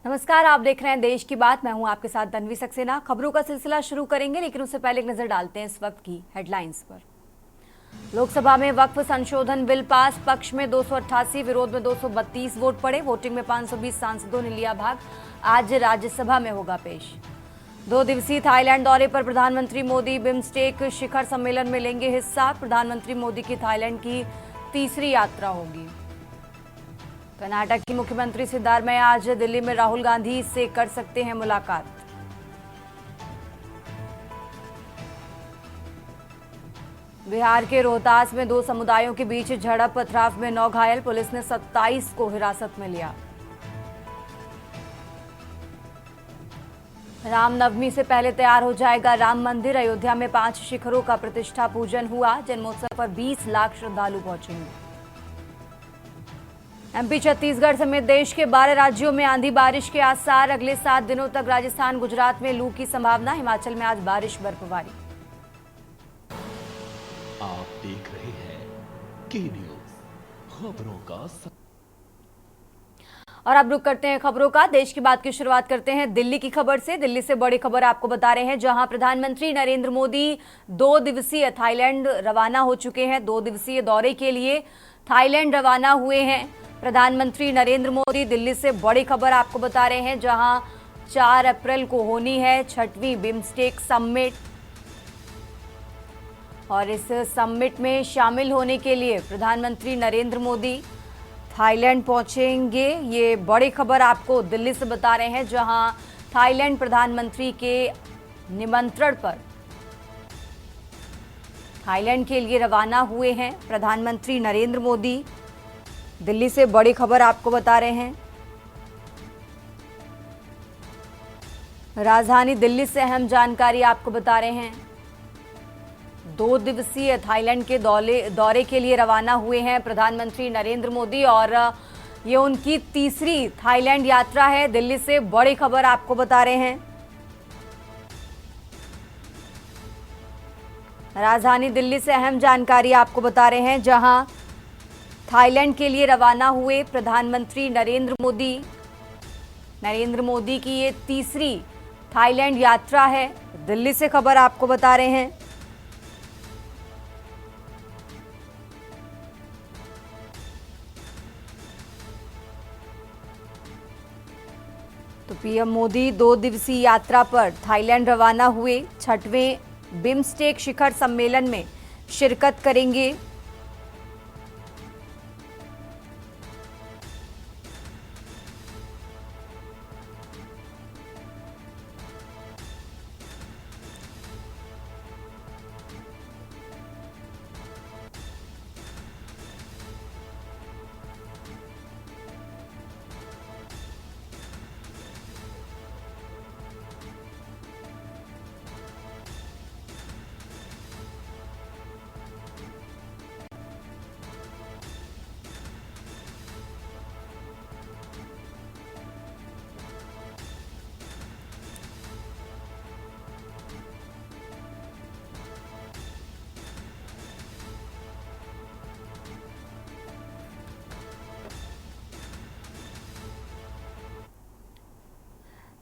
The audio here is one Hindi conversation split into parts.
नमस्कार, आप देख रहे हैं देश की बात। मैं हूं आपके साथ तन्वी सक्सेना। खबरों का सिलसिला शुरू करेंगे, लेकिन उससे पहले एक नजर डालते हैं इस वक्त की हेडलाइंस पर। लोकसभा में वक्फ संशोधन बिल पास, पक्ष में 288, विरोध में 232 वोट पड़े। वोटिंग में 520 सांसदों ने लिया भाग। आज राज्यसभा में होगा पेश। 2 दिवसीय थाईलैंड दौरे पर प्रधानमंत्री मोदी बिम्स्टेक शिखर सम्मेलन में लेंगे हिस्सा। प्रधानमंत्री मोदी की थाईलैंड की तीसरी यात्रा होगी। कर्नाटक की मुख्यमंत्री सिद्धारमैया आज दिल्ली में राहुल गांधी से कर सकते हैं मुलाकात। बिहार के रोहतास में 2 समुदायों के बीच झड़प, पथराव में 9 घायल। पुलिस ने 27 को हिरासत में लिया। रामनवमी से पहले तैयार हो जाएगा राम मंदिर। अयोध्या में 5 शिखरों का प्रतिष्ठा पूजन हुआ। जन्मोत्सव पर 20 लाख श्रद्धालु पहुंचेंगे। एमपी, छत्तीसगढ़ समेत देश के 12 राज्यों में आंधी बारिश के आसार। अगले 7 दिनों तक राजस्थान, गुजरात में लू की संभावना। हिमाचल में आज बारिश, बर्फबारी। आप देख रहे हैं के न्यूज, खबरों का और अब रुक करते हैं खबरों का। देश की बात की शुरुआत करते हैं दिल्ली की खबर से। दिल्ली से बड़ी खबर आपको बता रहे हैं, जहां प्रधानमंत्री नरेंद्र मोदी 2 दिवसीय थाईलैंड रवाना हो चुके हैं। 2 दिवसीय दौरे के लिए थाईलैंड रवाना हुए हैं प्रधानमंत्री नरेंद्र मोदी। दिल्ली से बड़ी खबर आपको बता रहे हैं, जहां 4 अप्रैल को होनी है 6वीं बिम्स्टेक समिट। और इस समिट में शामिल होने के लिए प्रधानमंत्री नरेंद्र मोदी थाईलैंड पहुंचेंगे। ये बड़ी खबर आपको दिल्ली से बता रहे हैं, जहां थाईलैंड प्रधानमंत्री के निमंत्रण पर थाईलैंड के लिए रवाना हुए हैं प्रधानमंत्री नरेंद्र मोदी। दिल्ली से बड़ी खबर आपको बता रहे हैं। राजधानी दिल्ली से अहम जानकारी आपको बता रहे हैं। 2 दिवसीय थाईलैंड के दौरे के लिए रवाना हुए हैं प्रधानमंत्री नरेंद्र मोदी, और ये उनकी तीसरी थाईलैंड यात्रा है। दिल्ली से बड़ी खबर आपको बता रहे हैं। राजधानी दिल्ली से अहम जानकारी आपको बता रहे हैं, जहां थाईलैंड के लिए रवाना हुए प्रधानमंत्री नरेंद्र मोदी। नरेंद्र मोदी की ये तीसरी थाईलैंड यात्रा है। दिल्ली से खबर आपको बता रहे हैं। तो पीएम मोदी 2 दिवसीय यात्रा पर थाईलैंड रवाना हुए। 6वें बिम्स्टेक शिखर सम्मेलन में शिरकत करेंगे।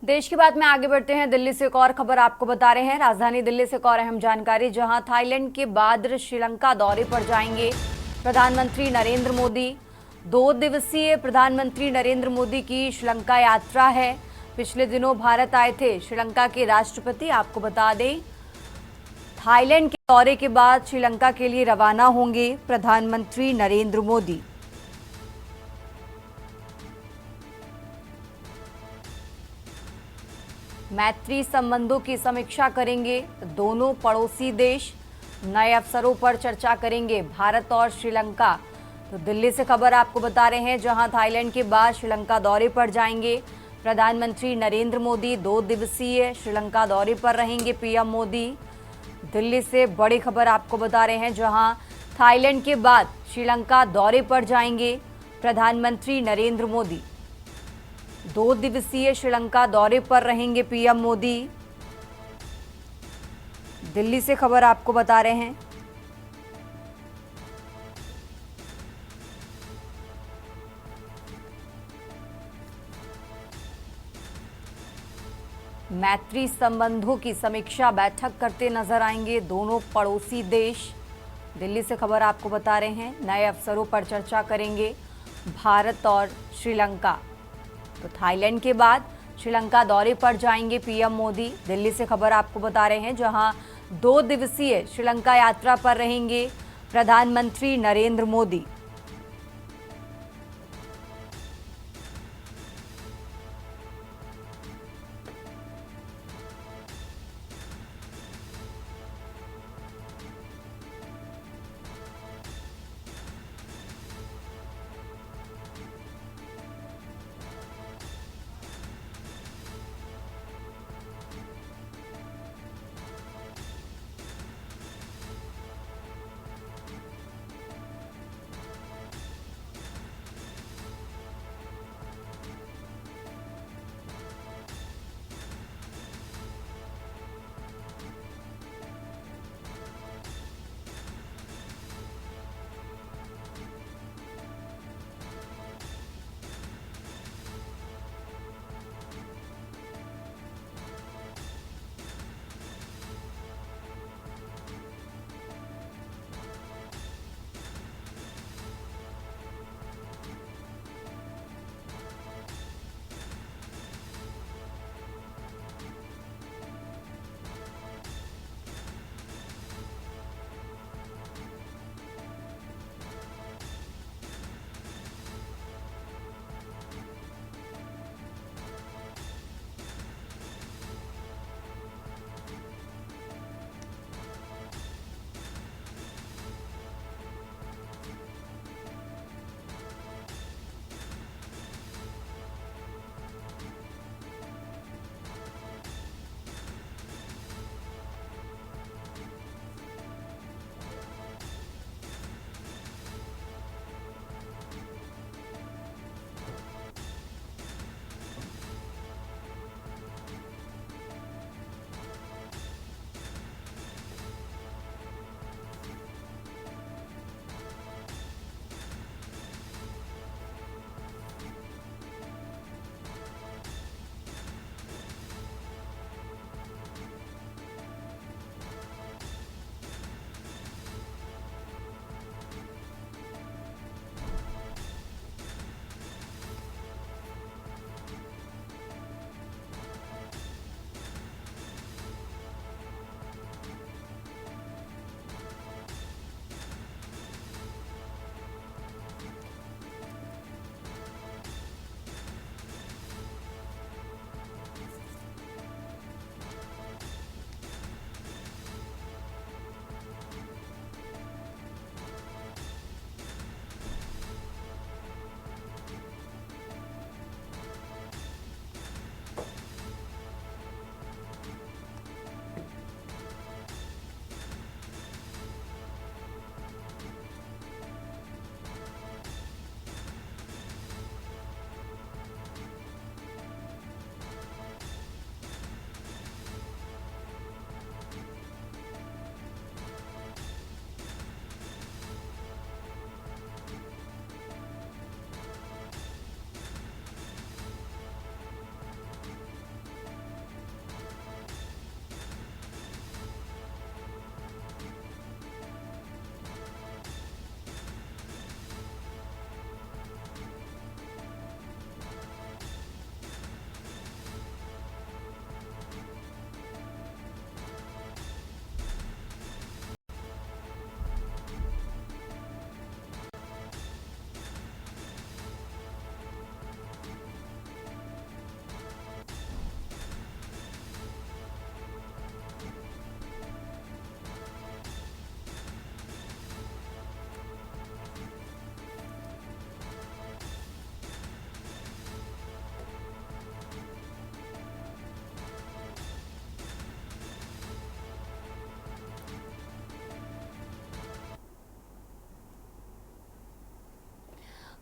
देश की बात में आगे बढ़ते हैं। दिल्ली से एक और खबर आपको बता रहे हैं। राजधानी दिल्ली से एक और अहम जानकारी, जहां थाईलैंड के बाद श्रीलंका दौरे पर जाएंगे प्रधानमंत्री नरेंद्र मोदी। 2 दिवसीय प्रधानमंत्री नरेंद्र मोदी की श्रीलंका यात्रा है। पिछले दिनों भारत आए थे श्रीलंका के राष्ट्रपति। आपको बता दें, थाईलैंड के दौरे के बाद श्रीलंका के लिए रवाना होंगे प्रधानमंत्री नरेंद्र मोदी। मैत्री संबंधों की समीक्षा करेंगे दोनों पड़ोसी देश। नए अवसरों पर चर्चा करेंगे भारत और श्रीलंका। तो दिल्ली से खबर आपको बता रहे हैं, जहां थाईलैंड के बाद श्रीलंका दौरे पर जाएंगे प्रधानमंत्री नरेंद्र मोदी। 2 दिवसीय श्रीलंका दौरे पर रहेंगे पीएम मोदी। दिल्ली से बड़ी खबर आपको बता रहे हैं, जहां थाईलैंड के बाद श्रीलंका दौरे पर जाएंगे प्रधानमंत्री नरेंद्र मोदी। 2 दिवसीय श्रीलंका दौरे पर रहेंगे पीएम मोदी। दिल्ली से खबर आपको बता रहे हैं। मैत्री संबंधों की समीक्षा बैठक करते नजर आएंगे दोनों पड़ोसी देश। दिल्ली से खबर आपको बता रहे हैं, नए अवसरों पर चर्चा करेंगे भारत और श्रीलंका। तो थाईलैंड के बाद श्रीलंका दौरे पर जाएंगे पीएम मोदी। दिल्ली से खबर आपको बता रहे हैं, जहां 2 दिवसीय श्रीलंका यात्रा पर रहेंगे प्रधानमंत्री नरेंद्र मोदी।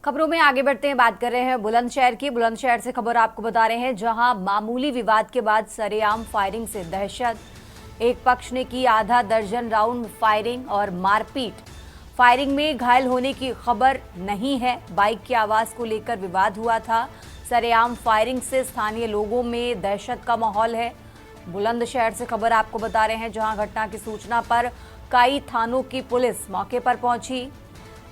खबरों में आगे बढ़ते हैं, बात कर रहे हैं बुलंदशहर की। बुलंदशहर से खबर आपको बता रहे हैं, जहां मामूली विवाद के बाद सरेआम फायरिंग से दहशत। एक पक्ष ने की आधा दर्जन राउंड फायरिंग और मारपीट। फायरिंग में घायल होने की खबर नहीं है। बाइक की आवाज को लेकर विवाद हुआ था। सरेआम फायरिंग से स्थानीय लोगों में दहशत का माहौल है। बुलंदशहर से खबर आपको बता रहे हैं, जहां घटना की सूचना पर कई थानों की पुलिस मौके पर पहुंची।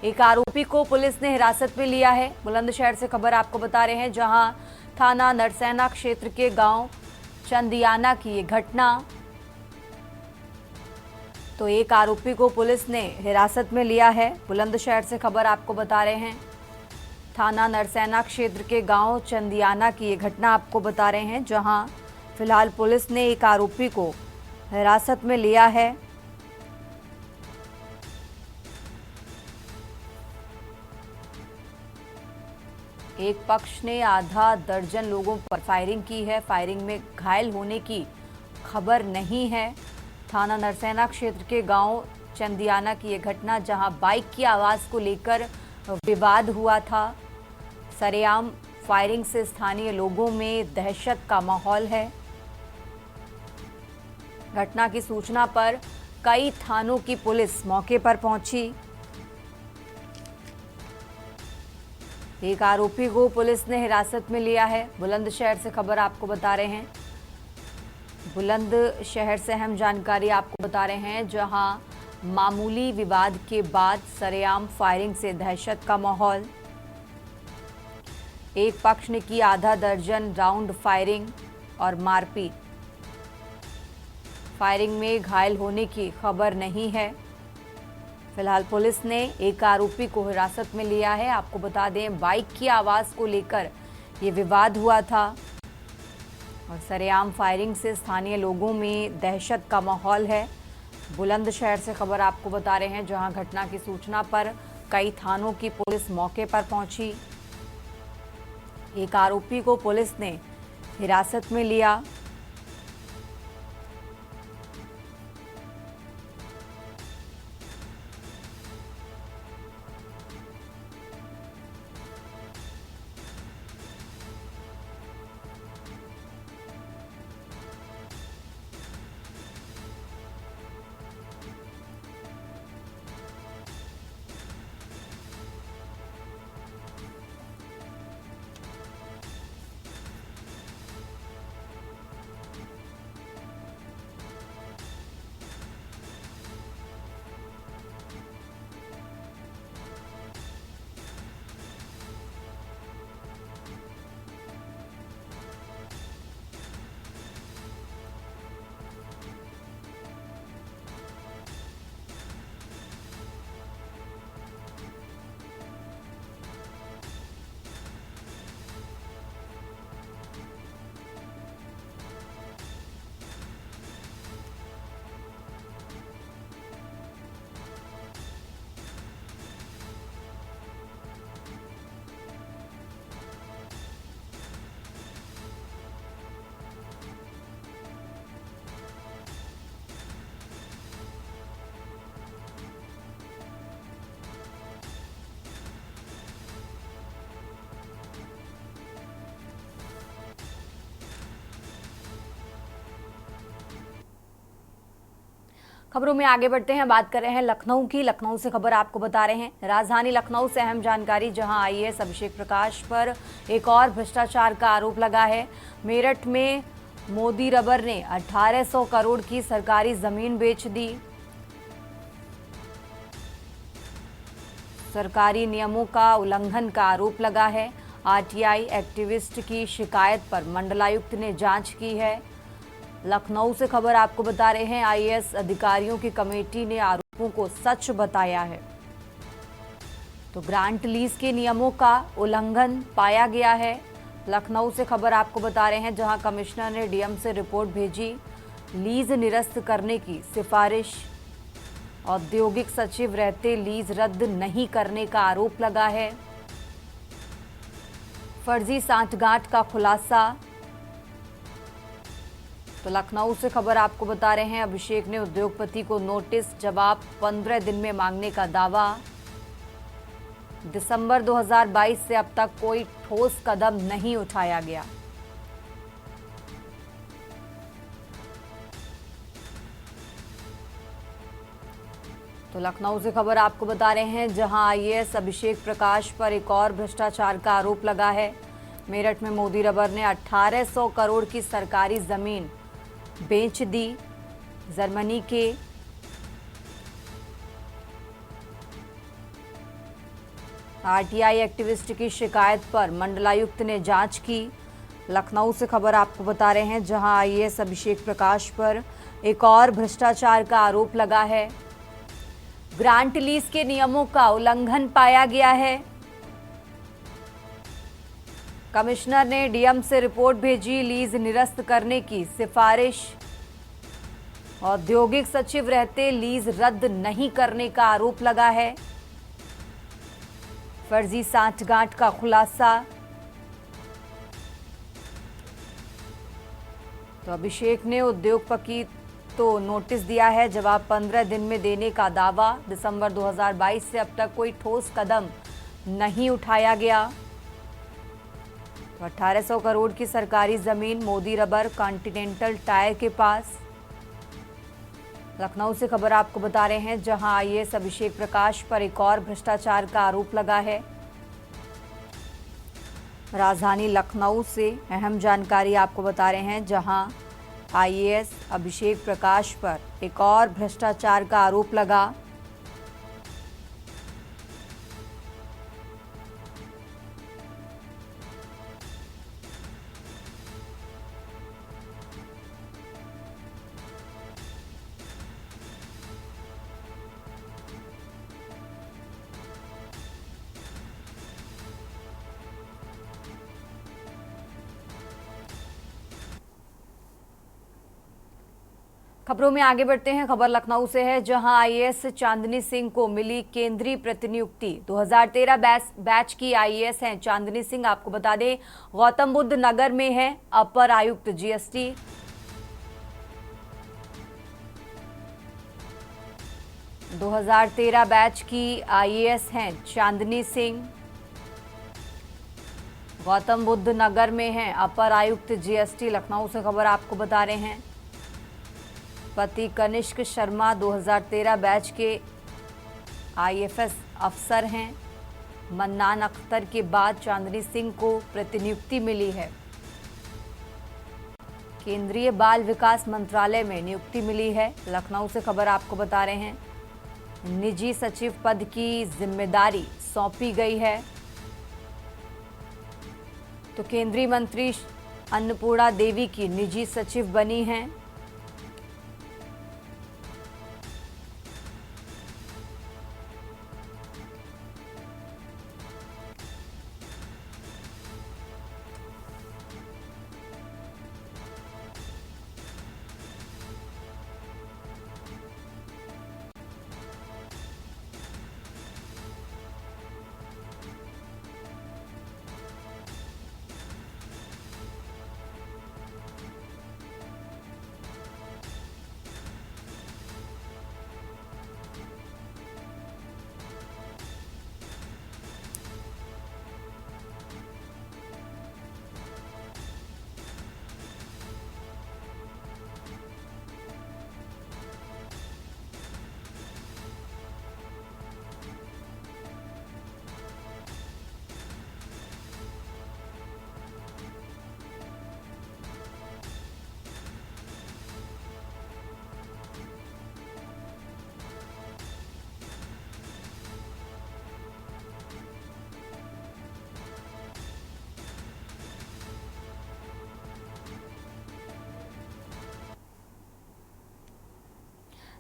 एक आरोपी को पुलिस ने हिरासत में लिया है। बुलंदशहर से खबर आपको बता रहे हैं, जहां थाना नरसैना क्षेत्र के गांव चंदियाना की ये घटना। तो एक आरोपी को पुलिस ने हिरासत में लिया है। बुलंदशहर से खबर आपको बता रहे हैं, थाना नरसैना क्षेत्र के गांव चंदियाना की ये घटना आपको बता रहे हैं, जहां फिलहाल पुलिस ने एक आरोपी को हिरासत में लिया है। एक पक्ष ने आधा दर्जन लोगों पर फायरिंग की है। फायरिंग में घायल होने की खबर नहीं है। थाना नरसैना क्षेत्र के गांव चंदियाना की यह घटना, जहां बाइक की आवाज़ को लेकर विवाद हुआ था। सरेआम फायरिंग से स्थानीय लोगों में दहशत का माहौल है। घटना की सूचना पर कई थानों की पुलिस मौके पर पहुंची। एक आरोपी को पुलिस ने हिरासत में लिया है। बुलंदशहर से खबर आपको बता रहे हैं, बुलंदशहर से अहम जानकारी आपको बता रहे हैं, जहां मामूली विवाद के बाद सरेआम फायरिंग से दहशत का माहौल। एक पक्ष ने की आधा दर्जन राउंड फायरिंग और मारपीट। फायरिंग में घायल होने की खबर नहीं है। फिलहाल पुलिस ने एक आरोपी को हिरासत में लिया है। आपको बता दें, बाइक की आवाज़ को लेकर ये विवाद हुआ था और सरेआम फायरिंग से स्थानीय लोगों में दहशत का माहौल है। बुलंदशहर से खबर आपको बता रहे हैं, जहां घटना की सूचना पर कई थानों की पुलिस मौके पर पहुंची। एक आरोपी को पुलिस ने हिरासत में लिया। खबरों में आगे बढ़ते हैं, बात कर रहे हैं लखनऊ की। लखनऊ से खबर आपको बता रहे हैं, राजधानी लखनऊ से अहम जानकारी, जहां आईएएस अभिषेक प्रकाश पर एक और भ्रष्टाचार का आरोप लगा है। मेरठ में मोदी रबर ने 1800 करोड़ की सरकारी जमीन बेच दी। सरकारी नियमों का उल्लंघन का आरोप लगा है। आरटीआई एक्टिविस्ट की शिकायत पर मंडलायुक्त ने जांच की है। लखनऊ से खबर आपको बता रहे हैं, आईएएस अधिकारियों की कमेटी ने आरोपों को सच बताया है। तो ग्रांट लीज के नियमों का उल्लंघन पाया गया है। लखनऊ से खबर आपको बता रहे हैं, जहां कमिश्नर ने डीएम से रिपोर्ट भेजी। लीज निरस्त करने की सिफारिश। औद्योगिक सचिव रहते लीज रद्द नहीं करने का आरोप लगा है। फर्जी सांठगांठ का खुलासा। तो लखनऊ से खबर आपको बता रहे हैं, अभिषेक ने उद्योगपति को नोटिस, जवाब 15 दिन में मांगने का दावा। दिसंबर 2022 से अब तक कोई ठोस कदम नहीं उठाया गया। तो लखनऊ से खबर आपको बता रहे हैं, जहां आईएएस अभिषेक प्रकाश पर एक और भ्रष्टाचार का आरोप लगा है। मेरठ में मोदी रबर ने 1800 करोड़ की सरकारी जमीन बेच दी। जर्मनी के आरटीआई एक्टिविस्ट की शिकायत पर मंडलायुक्त ने जांच की। लखनऊ से खबर आपको बता रहे हैं, जहां आईएएस अभिषेक प्रकाश पर एक और भ्रष्टाचार का आरोप लगा है। ग्रांट लीज के नियमों का उल्लंघन पाया गया है। कमिश्नर ने डीएम से रिपोर्ट भेजी, लीज निरस्त करने की सिफारिश। औद्योगिक सचिव रहते लीज रद्द नहीं करने का आरोप लगा है। फर्जी सांठगांठ का खुलासा। तो अभिषेक ने उद्योगपति तो नोटिस दिया है, जवाब 15 दिन में देने का दावा। दिसंबर 2022 से अब तक कोई ठोस कदम नहीं उठाया गया। तो 1800 करोड़ की सरकारी जमीन मोदी रबर कॉन्टिनेंटल टायर के पास। लखनऊ से खबर आपको बता रहे हैं, जहां आईएएस अभिषेक प्रकाश पर एक और भ्रष्टाचार का आरोप लगा है। राजधानी लखनऊ से अहम जानकारी आपको बता रहे हैं, जहां आईएएस अभिषेक प्रकाश पर एक और भ्रष्टाचार का आरोप लगा। खबरों में आगे बढ़ते हैं। खबर लखनऊ से है, जहां आईएएस चांदनी सिंह को मिली केंद्रीय प्रतिनियुक्ति। 2013 बैच की आईएएस हैं चांदनी सिंह। आपको बता दें, गौतम बुद्ध नगर में है अपर आयुक्त जीएसटी। – 2013 बैच की आईएएस हैं चांदनी सिंह, गौतम बुद्ध नगर में है अपर आयुक्त जीएसटी। लखनऊ से खबर आपको बता रहे हैं, पति कनिष्क शर्मा 2013 बैच के आईएफएस अफसर हैं। मन्नान अख्तर के बाद चांदनी सिंह को प्रतिनियुक्ति मिली है। केंद्रीय बाल विकास मंत्रालय में नियुक्ति मिली है। लखनऊ से खबर आपको बता रहे हैं, निजी सचिव पद की जिम्मेदारी सौंपी गई है। तो केंद्रीय मंत्री अन्नपूर्णा देवी की निजी सचिव बनी हैं।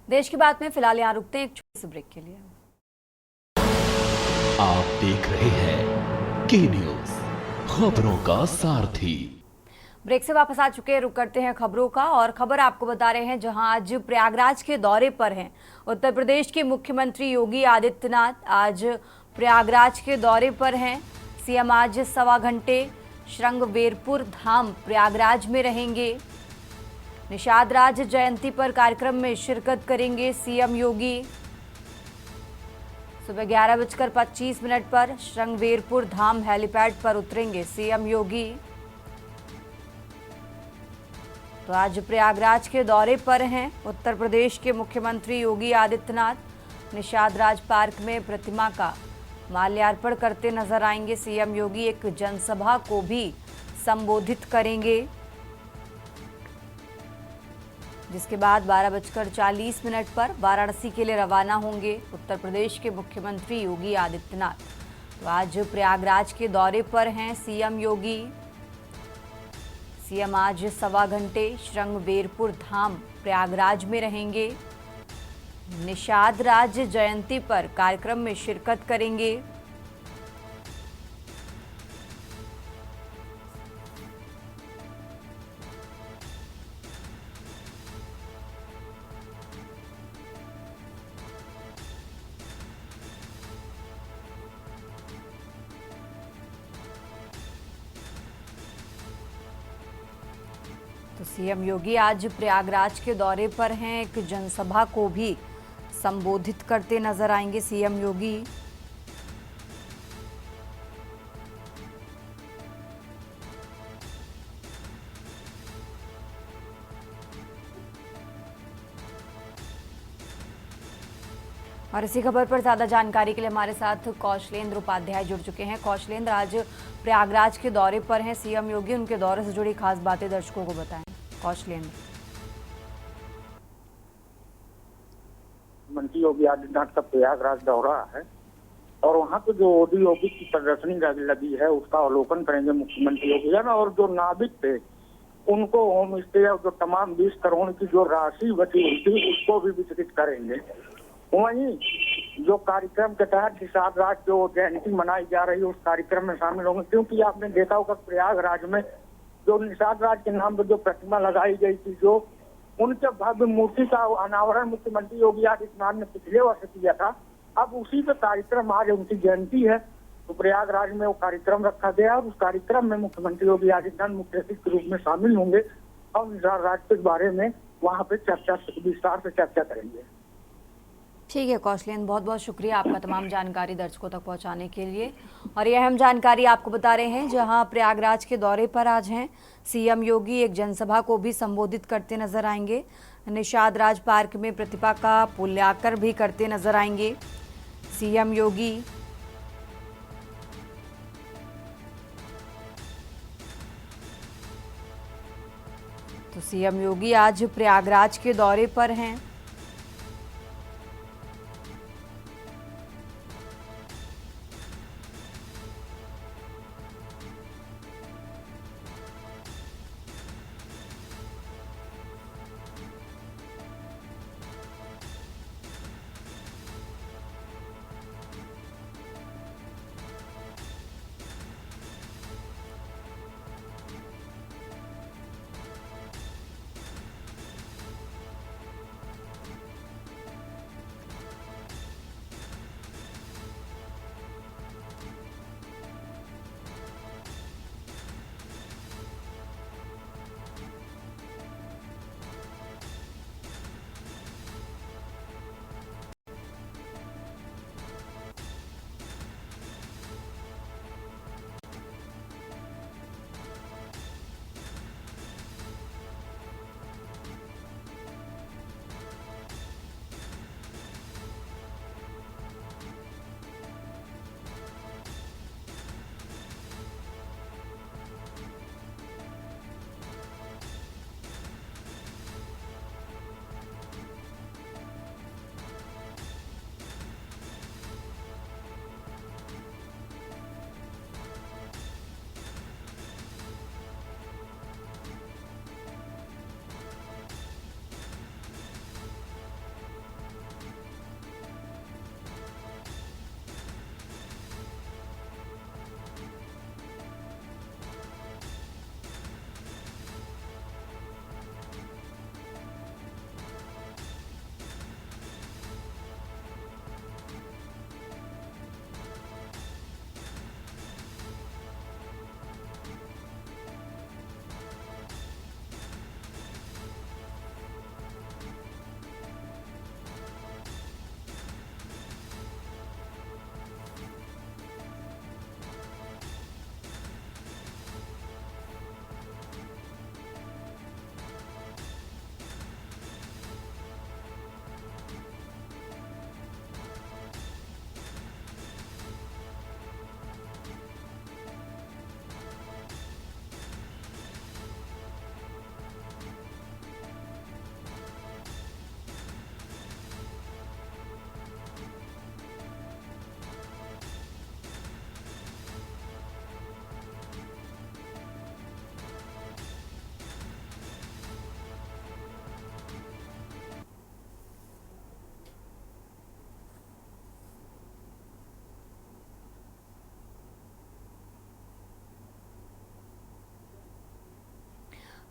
देश की बात में फिलहाल यहाँ रुकते हैं एक छोटे से ब्रेक के लिए। आप देख रहे हैं के न्यूज, खबरों का सारथी। ब्रेक से वापस आ चुके हैं, रुक करते हैं खबरों का। और खबर आपको बता रहे हैं, जहां आज प्रयागराज के दौरे पर हैं उत्तर प्रदेश के मुख्यमंत्री योगी आदित्यनाथ। आज प्रयागराज के दौरे पर हैं सीएम। आज 1.25 घंटे श्रृंगवेरपुर धाम प्रयागराज में रहेंगे। निषाद राज जयंती पर कार्यक्रम में शिरकत करेंगे सीएम योगी। सुबह 11:25 पर श्रृंगवेरपुर धाम हेलीपैड पर उतरेंगे सीएम योगी। तो आज प्रयागराज के दौरे पर हैं उत्तर प्रदेश के मुख्यमंत्री योगी आदित्यनाथ। निषाद राज पार्क में प्रतिमा का माल्यार्पण करते नजर आएंगे सीएम योगी। एक जनसभा को भी संबोधित करेंगे, जिसके बाद 12:40 पर वाराणसी के लिए रवाना होंगे उत्तर प्रदेश के मुख्यमंत्री योगी आदित्यनाथ। तो आज प्रयागराज के दौरे पर हैं सीएम योगी। सीएम आज 1.25 घंटे श्रृंगवेरपुर धाम प्रयागराज में रहेंगे। निषाद राज जयंती पर कार्यक्रम में शिरकत करेंगे। तो सीएम योगी आज प्रयागराज के दौरे पर हैं। एक जनसभा को भी संबोधित करते नजर आएंगे सीएम योगी। और इसी खबर पर ज्यादा जानकारी के लिए हमारे साथ कौशलेंद्र उपाध्याय जुड़ चुके हैं। कौशलेंद्र, आज प्रयागराज के दौरे पर हैं सीएम योगी, उनके दौरे से जुड़ी खास बातें दर्शकों को बताएं। कौशलेंद्र। मुख्यमंत्री योगी आदित्यनाथ का प्रयागराज दौरा है और वहाँ पे जो ओडीओपी की प्रदर्शनी लगी है उसका अवलोकन करेंगे मुख्यमंत्री योगी है ना। और जो नाविक थे उनको होम स्टे और जो तमाम 20 करोड़ की जो राशि बची हुई थी उसको भी वितरित करेंगे। वहीं जो कार्यक्रम के तहत निषाद राज जो जयंती मनाई जा रही है उस कार्यक्रम में शामिल होंगे, क्योंकि आपने देखा होगा प्रयागराज में जो निषाद राज के नाम पर जो प्रतिमा लगाई गई थी, जो उनके भव्य मूर्ति का अनावरण मुख्यमंत्री योगी आदित्यनाथ ने पिछले वर्ष किया था। अब उसी का कार्यक्रम, आज उनकी जयंती है तो प्रयागराज में वो कार्यक्रम रखा गया और उस कार्यक्रम में मुख्यमंत्री योगी आदित्यनाथ मुख्य अतिथि के रूप में शामिल होंगे और निषाद राज के बारे में वहाँ पे विस्तार से चर्चा करेंगे। ठीक है कौशलेंद्र, बहुत बहुत शुक्रिया आपका तमाम जानकारी दर्शकों तक पहुंचाने के लिए। और ये अहम जानकारी आपको बता रहे हैं, जहां प्रयागराज के दौरे पर आज हैं सीएम योगी, एक जनसभा को भी संबोधित करते नजर आएंगे। निषाद राज पार्क में प्रतिभा का पुण्याकर भी करते नजर आएंगे सीएम योगी। तो सीएम योगी आज प्रयागराज के दौरे पर हैं।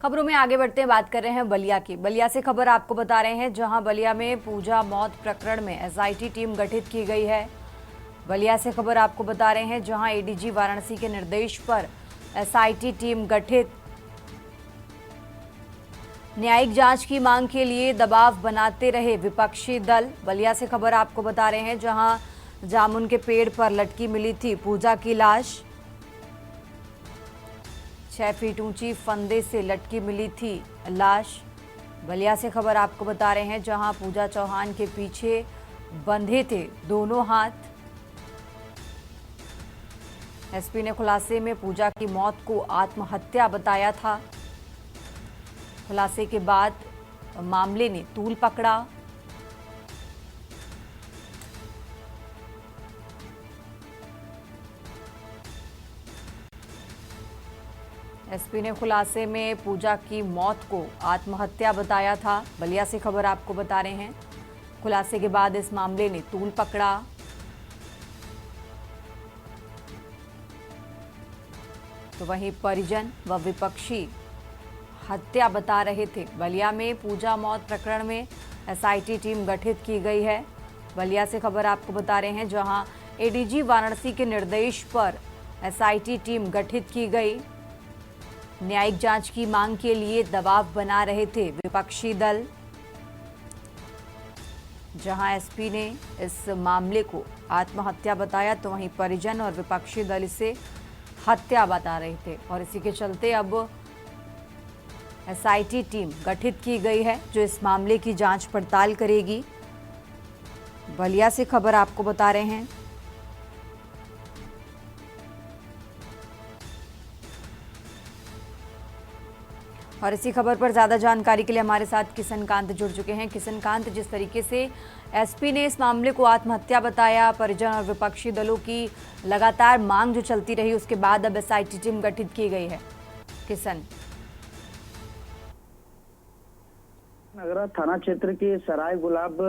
खबरों में आगे बढ़ते हैं, बात कर रहे हैं बलिया की। बलिया से खबर आपको बता रहे हैं, जहां बलिया में पूजा मौत प्रकरण में एसआईटी टीम गठित की गई है। बलिया से खबर आपको बता रहे हैं, जहां एडीजी वाराणसी के निर्देश पर एसआईटी टीम गठित। न्यायिक जांच की मांग के लिए दबाव बनाते रहे विपक्षी दल। बलिया से खबर आपको बता रहे हैं, जहां जामुन के पेड़ पर लटकी मिली थी पूजा की लाश। 6 फीट ऊंची फंदे से लटकी मिली थी लाश। बलिया से खबर आपको बता रहे हैं, जहां पूजा चौहान के पीछे बंधे थे दोनों हाथ। एसपी ने खुलासे में पूजा की मौत को आत्महत्या बताया था। खुलासे के बाद मामले ने तूल पकड़ा। एसपी ने खुलासे में पूजा की मौत को आत्महत्या बताया था। बलिया से खबर आपको बता रहे हैं, खुलासे के बाद इस मामले ने तूल पकड़ा। तो वहीं परिजन व विपक्षी हत्या बता रहे थे। बलिया में पूजा मौत प्रकरण में एसआईटी टीम गठित की गई है। बलिया से खबर आपको बता रहे हैं, जहां एडीजी वाराणसी के निर्देश पर एसआईटी टीम गठित की गई। न्यायिक जांच की मांग के लिए दबाव बना रहे थे विपक्षी दल। जहां एसपी ने इस मामले को आत्महत्या बताया, तो वहीं परिजन और विपक्षी दल इसे हत्या बता रहे थे। और इसी के चलते अब एसआईटी टीम गठित की गई है, जो इस मामले की जांच पड़ताल करेगी। बलिया से खबर आपको बता रहे हैं। और इसी खबर पर ज्यादा जानकारी के लिए हमारे साथ किशन कांत जुड़ चुके हैं। किशन कांत, जिस तरीके से एसपी ने इस मामले को आत्महत्या बताया, परिजन और विपक्षी दलों की लगातार मांग जो चलती रही, उसके बाद अब एसआईटी टीम गठित की गई है। किशन, नगरा थाना क्षेत्र के सराय गुलाब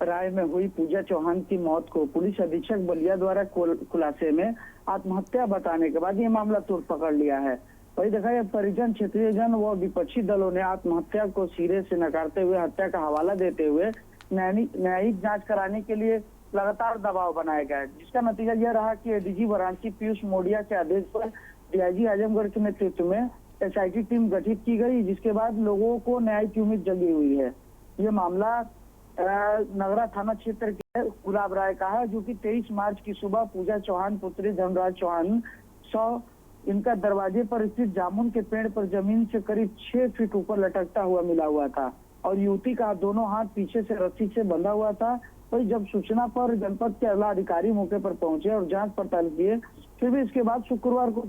राय में हुई पूजा चौहान की मौत को पुलिस अधीक्षक बलिया द्वारा खुलासे में आत्महत्या बताने के बाद ये मामला तुरंत पकड़ लिया है। वही देखा है, परिजन, क्षेत्रीय जन व विपक्षी दलों ने आत्महत्या को सिरे से नकारते हुए हत्या का हवाला देते हुए न्यायिक जांच कराने के लिए लगातार दबाव बनाया गया है, जिसका नतीजा यह रहा कि एडीजी वाराणसी पीयूष मोडिया के आदेश पर डीआईजी आजमगढ़ के नेतृत्व में एसआईटी टीम गठित की गई, जिसके बाद लोगों को न्याय की उम्मीद जगी हुई है। ये मामला नगरा थाना क्षेत्र के गुलाब राय का है, जो कि 23 मार्च की सुबह पूजा चौहान पुत्री धनराज चौहान इनका दरवाजे पर स्थित जामुन के पेड़ पर जमीन से करीब 6 फीट ऊपर लटकता हुआ मिला हुआ था और युवती का दोनों हाथ पीछे से रस्सी से बंधा हुआ था। वही जब सूचना पर जनपद के आला अधिकारी मौके पर पहुंचे और जांच पड़ताल किए, फिर भी इसके बाद शुक्रवार को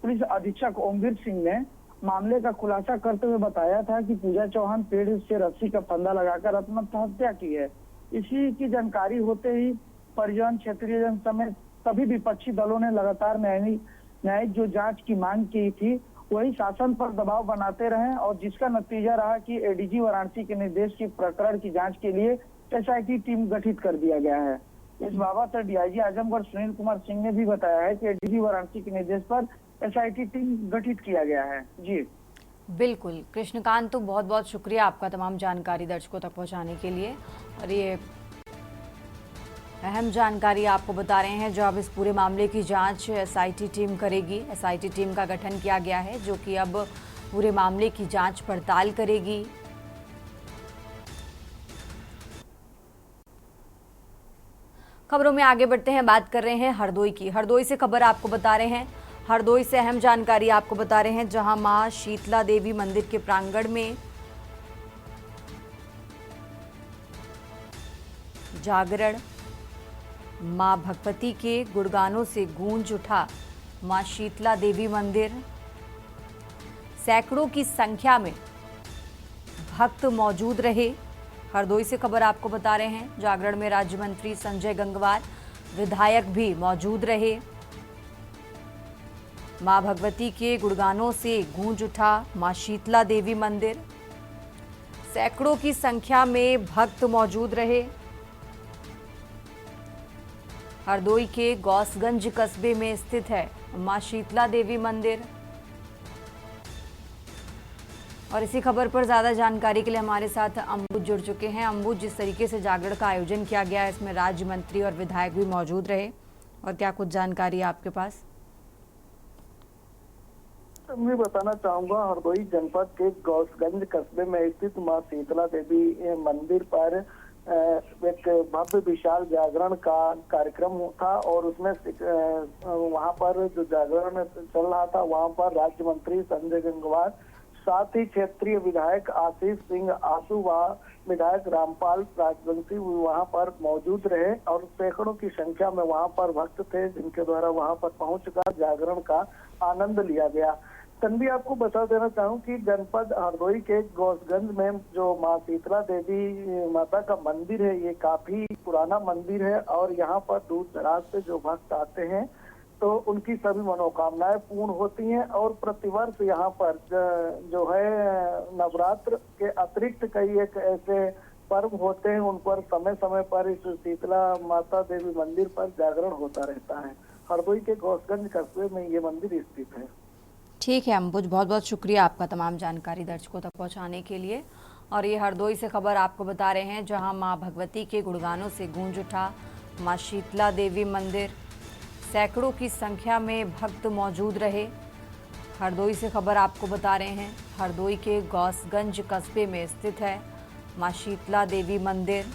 पुलिस अधीक्षक ओमवीर सिंह ने मामले का खुलासा करते हुए बताया था कि पूजा चौहान पेड़ से रस्सी का फंदा लगाकर आत्महत्या की है। इसी की जानकारी होते ही परिजन, क्षेत्रीय जन समेत सभी विपक्षी दलों ने लगातार न्यायिक जो जांच की मांग की थी, वही शासन पर दबाव बनाते रहे और जिसका नतीजा रहा कि एडीजी वाराणसी के निर्देश की प्रकरण की जांच के लिए एसआईटी टीम गठित कर दिया गया है। इस बाबत डीआईजी आजमगढ़ सुनील कुमार सिंह ने भी बताया है कि एडीजी वाराणसी के निर्देश पर एसआईटी टीम गठित किया गया है। जी बिल्कुल कृष्णकांत, तो बहुत बहुत शुक्रिया आपका तमाम जानकारी दर्शकों तक पहुंचाने के लिए। और ये अहम जानकारी आपको बता रहे हैं, जो अब इस पूरे मामले की जांच एसआईटी टीम करेगी। एसआईटी टीम का गठन किया गया है, जो कि अब पूरे मामले की जांच पड़ताल करेगी। खबरों में आगे बढ़ते हैं, बात कर रहे हैं हरदोई की। हरदोई से खबर आपको बता रहे हैं, हरदोई से अहम जानकारी आपको बता रहे हैं, जहां मां शीतला देवी मंदिर के प्रांगण में जागरण, मां भगवती के गुणगानों से गूंज उठा मां शीतला देवी मंदिर। सैकड़ों की संख्या में भक्त मौजूद रहे। हरदोई से खबर आपको बता रहे हैं, जागरण में राज्य मंत्री संजय गंगवार, विधायक भी मौजूद रहे। मां भगवती के गुणगानों से गूंज उठा मां शीतला देवी मंदिर। सैकड़ों की संख्या में भक्त मौजूद रहे। हरदोई के गौसगंज कस्बे में स्थित है मां शीतला देवी मंदिर। और इसी खबर पर ज़्यादा जानकारी के लिए हमारे साथ अम्बुज जुड़ चुके हैं। अम्बुज, जिस तरीके से जागरण का आयोजन किया गया है, इसमें राज्य मंत्री और विधायक भी मौजूद रहे, और क्या कुछ जानकारी है आपके पास? मैं बताना चाहूंगा, हरदोई जनपद के गौसगंज कस्बे में स्थित मां शीतला देवी मंदिर पर एक भव्य विशाल जागरण का कार्यक्रम था और उसमें वहां पर जो जागरण चल रहा था वहां पर राज्य मंत्री संजय गंगवार, साथ ही क्षेत्रीय विधायक आशीष सिंह आसू व विधायक रामपाल राजवंशी वहां पर मौजूद रहे और सैकड़ों की संख्या में वहां पर भक्त थे, जिनके द्वारा वहां पर पहुंचकर जागरण का आनंद लिया गया। तन्वी, आपको बता देना चाहूँ कि जनपद हरदोई के गौसगंज में जो मां शीतला देवी माता का मंदिर है, ये काफी पुराना मंदिर है और यहाँ पर दूर दराज से जो भक्त आते हैं तो उनकी सभी मनोकामनाएं पूर्ण होती हैं और प्रतिवर्ष यहाँ पर जो है नवरात्र के अतिरिक्त कई एक ऐसे पर्व होते हैं, उन पर समय समय पर इस शीतला माता देवी मंदिर पर जागरण होता रहता है। हरदोई के गौसगंज कस्बे में ये मंदिर स्थित है। ठीक है अम्बुज, बहुत बहुत शुक्रिया आपका तमाम जानकारी दर्शकों तक पहुंचाने के लिए। और ये हरदोई से खबर आपको बता रहे हैं, जहां मां भगवती के गुणगानों से गूंज उठा मां शीतला देवी मंदिर। सैकड़ों की संख्या में भक्त मौजूद रहे। हरदोई से खबर आपको बता रहे हैं, हरदोई के गौसगंज कस्बे में स्थित है मां शीतला देवी मंदिर।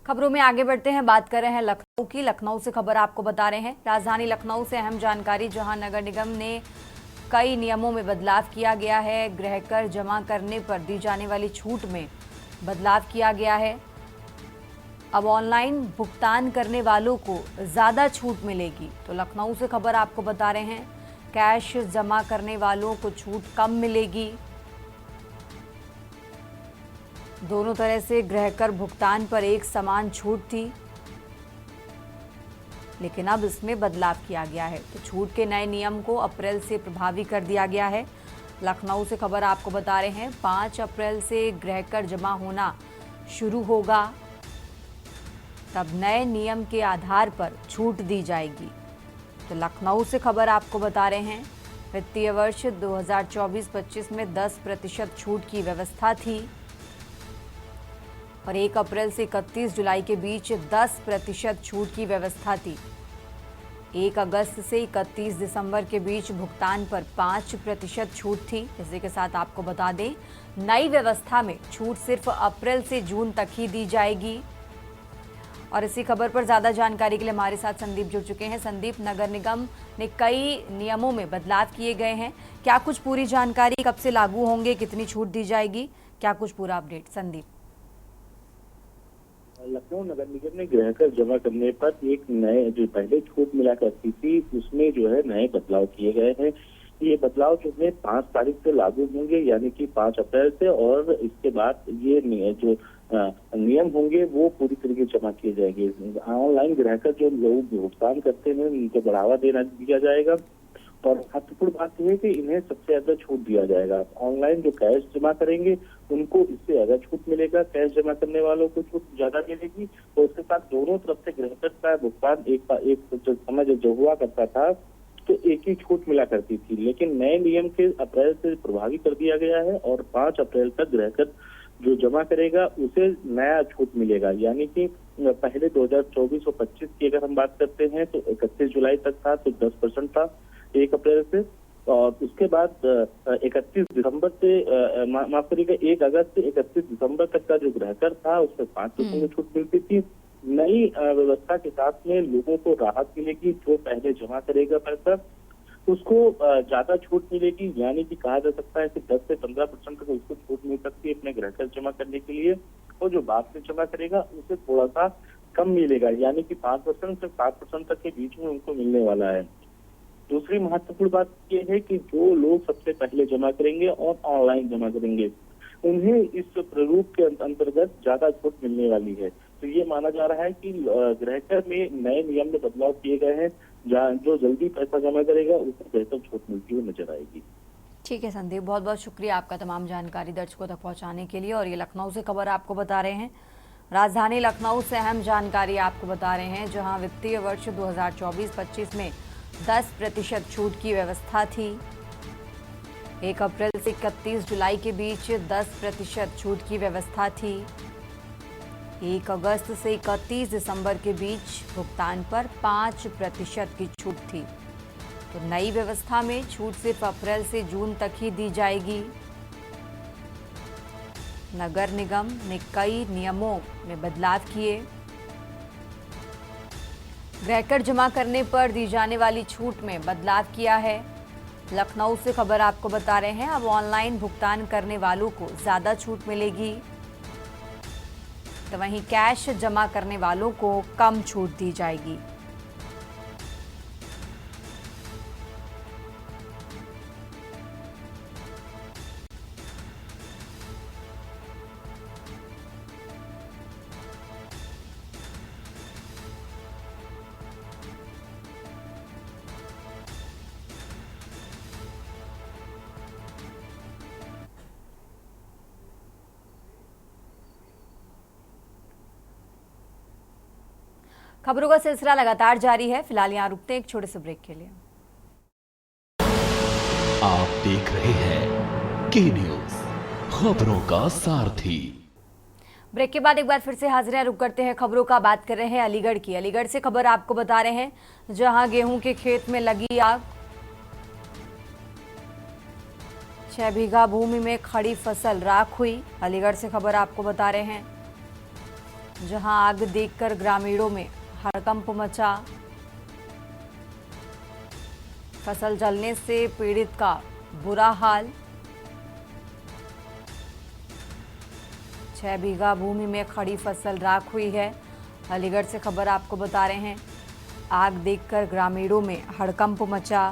खबरों में आगे बढ़ते हैं, बात कर रहे हैं लखनऊ की। लखनऊ से खबर आपको बता रहे हैं, राजधानी लखनऊ से अहम जानकारी, जहां नगर निगम ने कई नियमों में बदलाव किया गया है। गृह कर जमा करने पर दी जाने वाली छूट में बदलाव किया गया है। अब ऑनलाइन भुगतान करने वालों को ज़्यादा छूट मिलेगी। तो लखनऊ से खबर आपको बता रहे हैं, कैश जमा करने वालों को छूट कम मिलेगी। दोनों तरह से गृह कर भुगतान पर एक समान छूट थी, लेकिन अब इसमें बदलाव किया गया है। तो छूट के नए नियम को अप्रैल से प्रभावी कर दिया गया है। लखनऊ से खबर आपको बता रहे हैं, 5 अप्रैल से गृह कर जमा होना शुरू होगा, तब नए नियम के आधार पर छूट दी जाएगी। तो लखनऊ से खबर आपको बता रहे हैं, वित्तीय वर्ष 2024-25 में 10% छूट की व्यवस्था थी और 1 अप्रैल से 31 जुलाई के बीच 10% छूट की व्यवस्था थी। 1 अगस्त से 31 दिसंबर के बीच भुगतान पर 5% छूट थी। इसी के साथ आपको बता दें, नई व्यवस्था में छूट सिर्फ अप्रैल से जून तक ही दी जाएगी। और इसी खबर पर ज़्यादा जानकारी के लिए हमारे साथ संदीप जुड़ चुके हैं। संदीप, नगर निगम ने कई नियमों में बदलाव किए गए हैं, क्या कुछ पूरी जानकारी, कब से लागू होंगे, कितनी छूट दी जाएगी, क्या कुछ पूरा अपडेट? संदीप। लखनऊ नगर निगम ने गृह कर जमा करने पर एक नए, जो पहले छूट मिला करती थी, उसमें जो है नए बदलाव किए गए हैं। ये बदलाव जो है 5 तारीख से लागू होंगे, यानी कि 5 अप्रैल से, और इसके बाद ये जो नियम होंगे वो पूरी तरीके से जमा किए जाएंगे। ऑनलाइन गृह कर जो लोग भुगतान करते हैं उनको बढ़ावा दिया जाएगा और महत्वपूर्ण बात यह है कि इन्हें सबसे ज्यादा छूट दिया जाएगा। ऑनलाइन जो कैश जमा करेंगे उनको इससे ज्यादा छूट मिलेगा, कैश जमा करने वालों को छूट ज्यादा मिलेगी। और उसके साथ दोनों तरफ से गृह कर का भुगतान एक समय जो हुआ करता था तो एक ही छूट मिला करती थी, लेकिन नए नियम के अप्रैल से प्रभावी कर दिया गया है और 5 अप्रैल तक गृह कर जो जमा करेगा उसे नया छूट मिलेगा। यानी कि पहले 2024 और 25 की अगर हम बात करते हैं तो 31 जुलाई तक था तो 10% था 1 अप्रैल से, और उसके बाद 31 दिसंबर से माफ करिएगा 1 अगस्त से 31 दिसंबर तक का जो गृह कर था उसमें 5% की छूट मिलती थी। नई व्यवस्था के साथ में लोगों को राहत मिलेगी। जो पहले जमा करेगा पैसा उसको ज्यादा छूट मिलेगी, यानी कि कहा जा सकता है कि 10 से 15% तक उसको छूट मिल सकती है अपने गृह कर जमा करने के लिए, और जो बाद में जमा करेगा उसे थोड़ा सा कम मिलेगा, यानी कि 5% से 7% तक के बीच में उनको मिलने वाला है। दूसरी महत्वपूर्ण बात यह है कि जो लोग सबसे पहले जमा करेंगे और ऑनलाइन जमा करेंगे उन्हें इस प्रारूप के अंतर्गत ज्यादा छूट मिलने वाली है। तो ये माना जा रहा है कि गृहकर में नए नियम में बदलाव किए गए हैं, जहाँ जो जल्दी पैसा जमा करेगा उसको बेहतर छूट मिलती हुई नजर आएगी। ठीक है संदीप, बहुत बहुत शुक्रिया आपका तमाम जानकारी दर्शकों तक पहुंचाने के लिए। और ये लखनऊ से खबर आपको बता रहे हैं, राजधानी लखनऊ से अहम जानकारी आपको बता रहे हैं, जहां वित्तीय वर्ष 2024-25 में 10% छूट की व्यवस्था थी। 1 अप्रैल से 31 जुलाई के बीच 10% छूट की व्यवस्था थी। 1 अगस्त से 31 दिसंबर के बीच भुगतान पर 5% की छूट थी। तो नई व्यवस्था में छूट सिर्फ अप्रैल से जून तक ही दी जाएगी। नगर निगम ने कई नियमों में बदलाव किए। गृहकर जमा करने पर दी जाने वाली छूट में बदलाव किया है। लखनऊ से खबर आपको बता रहे हैं, अब ऑनलाइन भुगतान करने वालों को ज्यादा छूट मिलेगी, तो वहीं कैश जमा करने वालों को कम छूट दी जाएगी। खबरों का सिलसिला लगातार जारी है। फिलहाल यहाँ रुकते हैं एक छोटे से ब्रेक के लिए। आप देख रहे हैं के न्यूज, खबरों का सारथी। ब्रेक के बाद एक बार फिर से हाजिर हैं, रुक करते हैं खबरों का। बात कर रहे हैं अलीगढ़ की। अलीगढ़ से खबर आपको बता रहे हैं, जहां गेहूं के खेत में लगी आग। 6 बीघा भूमि में खड़ी फसल राख हुई। अलीगढ़ से खबर आपको बता रहे हैं, जहां आग देखकर ग्रामीणों में हड़कंप मचा। फसल जलने से पीड़ित का बुरा हाल। 6 बीघा भूमि में खड़ी फसल राख हुई है। अलीगढ़ से खबर आपको बता रहे हैं, आग देखकर ग्रामीणों में हड़कंप मचा।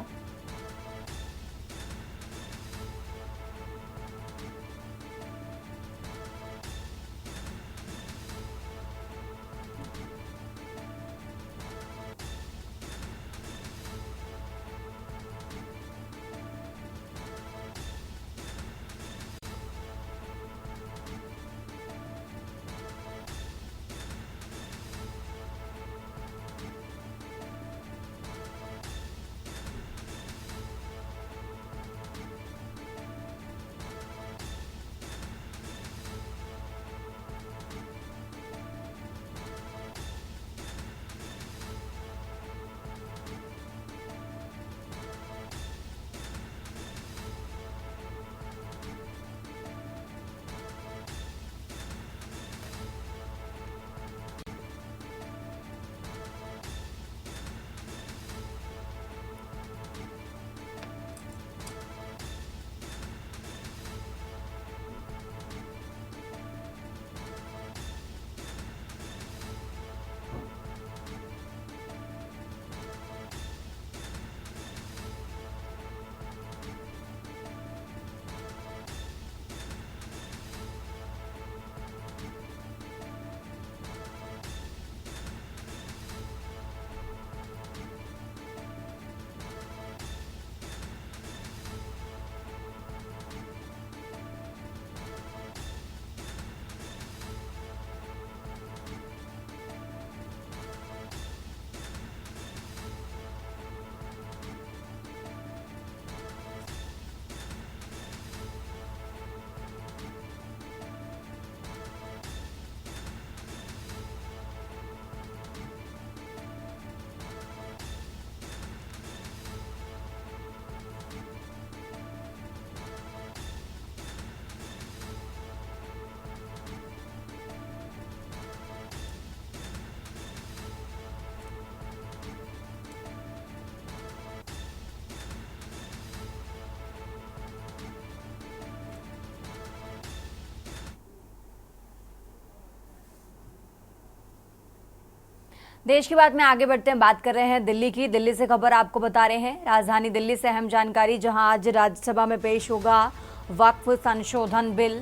देश की बात में आगे बढ़ते हैं, बात कर रहे हैं दिल्ली की। दिल्ली से खबर आपको बता रहे हैं, राजधानी दिल्ली से अहम जानकारी, जहां आज राज्यसभा में पेश होगा वक्फ संशोधन बिल।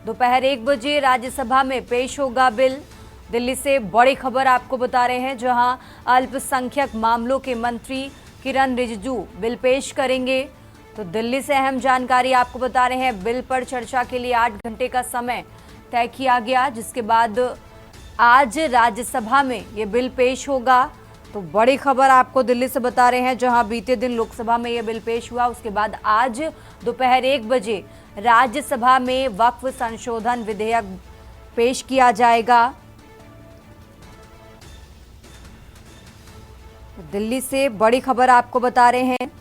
दोपहर 1 बजे राज्यसभा में पेश होगा बिल। दिल्ली से बड़ी खबर आपको बता रहे हैं, जहां अल्पसंख्यक मामलों के मंत्री किरण रिजिजू बिल पेश करेंगे। तो दिल्ली से अहम जानकारी आपको बता रहे हैं, बिल पर चर्चा के लिए 8 घंटे का समय तय किया गया, जिसके बाद आज राज्यसभा में ये बिल पेश होगा। तो बड़ी खबर आपको दिल्ली से बता रहे हैं, जहां बीते दिन लोकसभा में ये बिल पेश हुआ, उसके बाद आज दोपहर 1 बजे राज्यसभा में वक्फ संशोधन विधेयक पेश किया जाएगा। दिल्ली से बड़ी खबर आपको बता रहे हैं।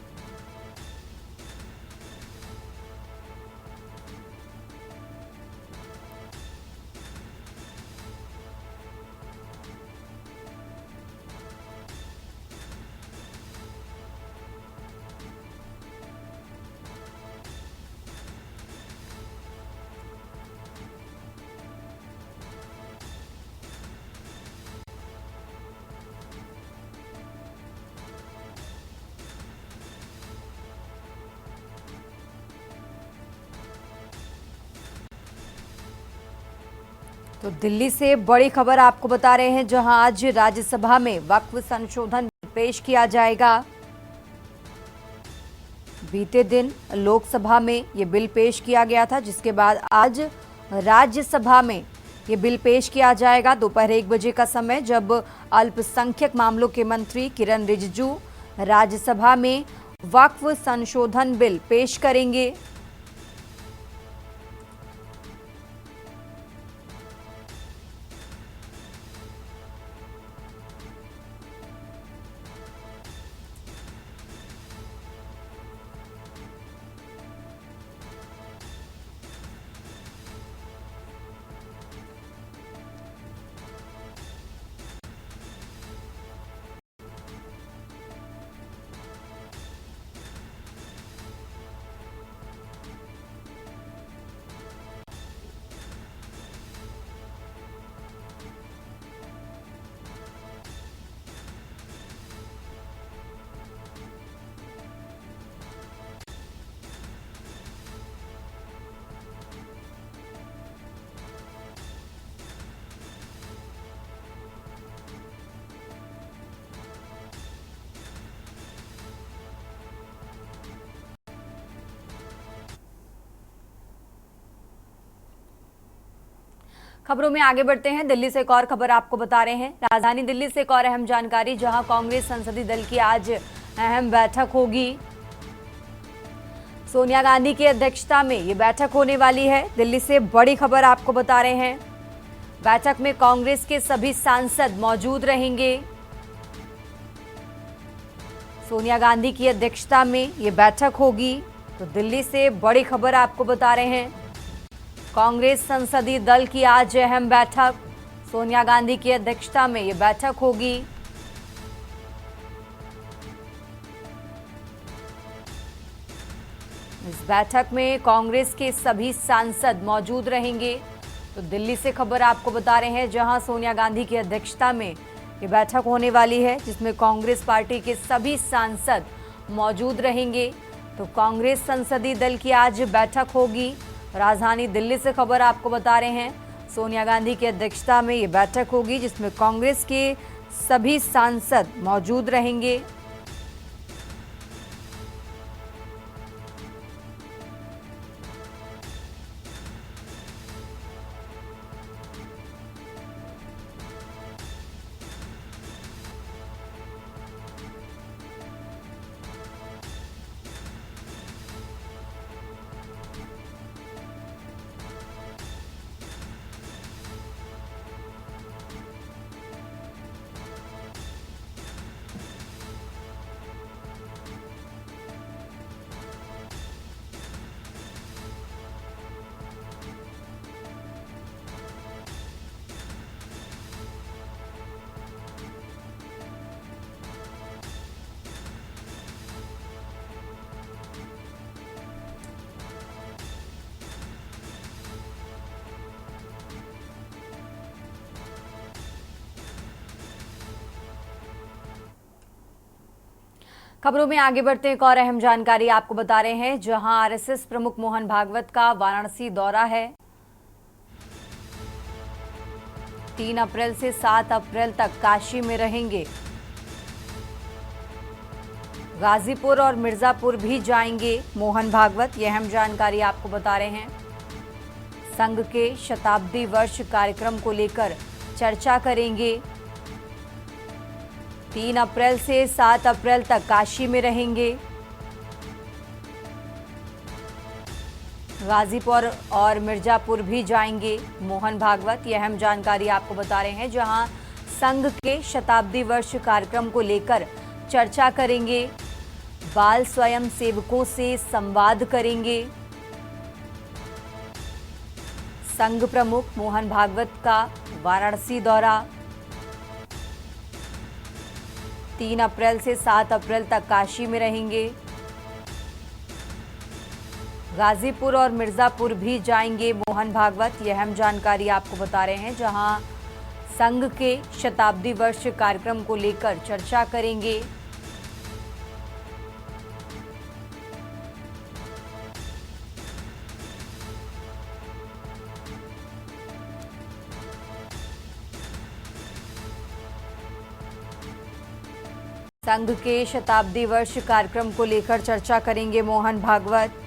तो दिल्ली से बड़ी खबर आपको बता रहे हैं, जहां आज राज्यसभा में वक्फ संशोधन पेश किया जाएगा। बीते दिन लोकसभा में ये बिल पेश किया गया था, जिसके बाद आज राज्यसभा में ये बिल पेश किया जाएगा। दोपहर 1 बजे का समय, जब अल्पसंख्यक मामलों के मंत्री किरण रिजिजू राज्यसभा में वक्फ संशोधन बिल पेश करेंगे। खबरों में आगे बढ़ते हैं। दिल्ली से एक और खबर आपको बता रहे हैं, राजधानी दिल्ली से एक और अहम जानकारी, जहां कांग्रेस संसदीय दल की आज अहम बैठक होगी। सोनिया गांधी की अध्यक्षता में ये बैठक होने वाली है। दिल्ली से बड़ी खबर आपको बता रहे हैं, बैठक में कांग्रेस के सभी सांसद मौजूद रहेंगे। सोनिया गांधी की अध्यक्षता में ये बैठक होगी। तो दिल्ली से बड़ी खबर आपको बता रहे हैं, कांग्रेस संसदीय दल की आज अहम बैठक, सोनिया गांधी की अध्यक्षता में ये बैठक होगी। इस बैठक में कांग्रेस के सभी सांसद मौजूद रहेंगे। तो दिल्ली से खबर आपको बता रहे हैं, जहां सोनिया गांधी की अध्यक्षता में ये बैठक होने वाली है, जिसमें कांग्रेस पार्टी के सभी सांसद मौजूद रहेंगे। तो कांग्रेस संसदीय दल की आज बैठक होगी। राजधानी दिल्ली से खबर आपको बता रहे हैं, सोनिया गांधी की अध्यक्षता में ये बैठक होगी, जिसमें कांग्रेस के सभी सांसद मौजूद रहेंगे। खबरों में आगे बढ़ते एक और अहम जानकारी आपको बता रहे हैं, जहां आरएसएस प्रमुख मोहन भागवत का वाराणसी दौरा है। 3 अप्रैल से 7 अप्रैल तक काशी में रहेंगे। गाजीपुर और मिर्जापुर भी जाएंगे मोहन भागवत, यह अहम जानकारी आपको बता रहे हैं। संघ के शताब्दी वर्ष कार्यक्रम को लेकर चर्चा करेंगे। 3 अप्रैल से 7 अप्रैल तक काशी में रहेंगे। गाजीपुर और मिर्जापुर भी जाएंगे मोहन भागवत, यह अहम जानकारी आपको बता रहे हैं। जहां संघ के शताब्दी वर्ष कार्यक्रम को लेकर चर्चा करेंगे, बाल स्वयं सेवकों से संवाद करेंगे। संघ प्रमुख मोहन भागवत का वाराणसी दौरा 3 अप्रैल से 7 अप्रैल तक काशी में रहेंगे। गाजीपुर और मिर्जापुर भी जाएंगे मोहन भागवत, यह अहम जानकारी आपको बता रहे हैं। जहां संघ के शताब्दी वर्ष कार्यक्रम को लेकर चर्चा करेंगे। संघ के शताब्दी वर्ष कार्यक्रम को लेकर चर्चा करेंगे मोहन भागवत।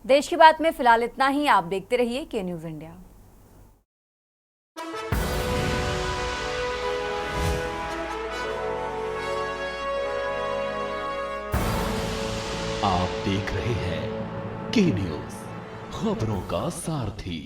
देश की बात में फिलहाल इतना ही। आप देखते रहिए के न्यूज इंडिया। आप देख रहे हैं के न्यूज, खबरों का सारथी।